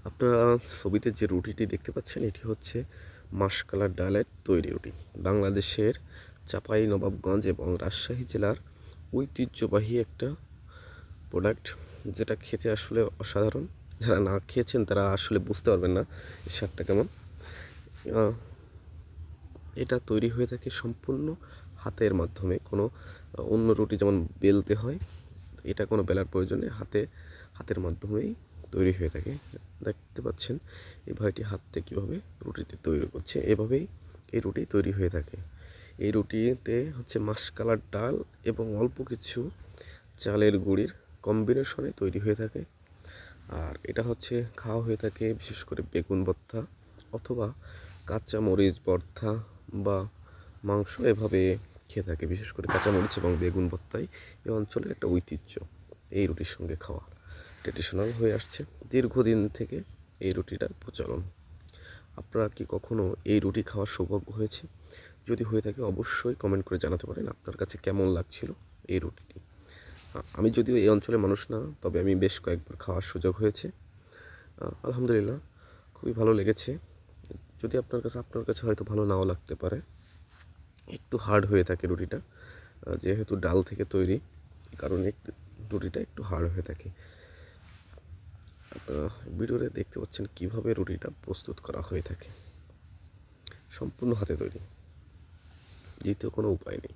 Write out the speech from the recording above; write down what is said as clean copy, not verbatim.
আপনারা ছবিতে যে রুটিটি দেখতে পাচ্ছেন এটি হচ্ছে মাসকলাইর ডালের তৈরি রুটি। বাংলাদেশের চাঁপাইনবাবগঞ্জ এবং রাজশাহী জেলার ঐতিহ্যবাহী একটা প্রোডাক্ট, যেটা খেতে আসলে অসাধারণ। যারা না খেয়েছেন তারা আসলে বুঝতে পারবেন না এর স্বাদটা কেমন। এটা তৈরি হয়ে থাকে সম্পূর্ণ হাতের মাধ্যমে। কোনো অন্য রুটি যেমন বেলতে হয়, এটা কোনো বেলার প্রয়োজনে হাতের মাধ্যমেই তৈরি হয়ে থাকে। দেখতে পাচ্ছেন এই ভাইটি হাতে কীভাবে রুটিতে তৈরি করছে, এভাবেই এই রুটি তৈরি হয়ে থাকে। এই রুটিতে হচ্ছে মাসকলাইর ডাল এবং অল্প কিছু চালের গুঁড়ির কম্বিনেশনে তৈরি হয়ে থাকে। আর এটা হচ্ছে খাওয়া হয়ে থাকে বিশেষ করে বেগুন ভর্তা অথবা কাঁচা মরিচ ভর্তা বা মাংস, এভাবে খেয়ে থাকে। বিশেষ করে কাঁচামরিচ এবং বেগুন ভর্তাই এই অঞ্চলের একটা ঐতিহ্য। এই রুটির সঙ্গে খাওয়া ট্রেডিশনাল হয়ে আসছে দীর্ঘদিন থেকে এই রুটিটার প্রচলন। আপনারা কি কখনো এই রুটি খাওয়ার সৌভাগ্য হয়েছে? যদি হয়ে থাকে অবশ্যই কমেন্ট করে জানাতে পারেন আপনার কাছে কেমন লাগছিল এই রুটিটি। আমি যদিও এই অঞ্চলের মানুষ না, তবে আমি বেশ কয়েকবার খাওয়ার সুযোগ হয়েছে। আলহামদুলিল্লাহ, খুবই ভালো লেগেছে। যদি আপনার কাছে হয়তো ভালো নাও লাগতে পারে, একটু হার্ড হয়ে থাকে রুটিটা, যেহেতু ডাল থেকে তৈরি, এই কারণে রুটিটা একটু হার্ড হয়ে থাকে। আপনারা ভিডিওতে দেখতে পাচ্ছেন কীভাবে রুটিটা প্রস্তুত করা হয়ে থাকে, সম্পূর্ণ হাতে তৈরি, দ্বিতীয় কোনো উপায় নেই।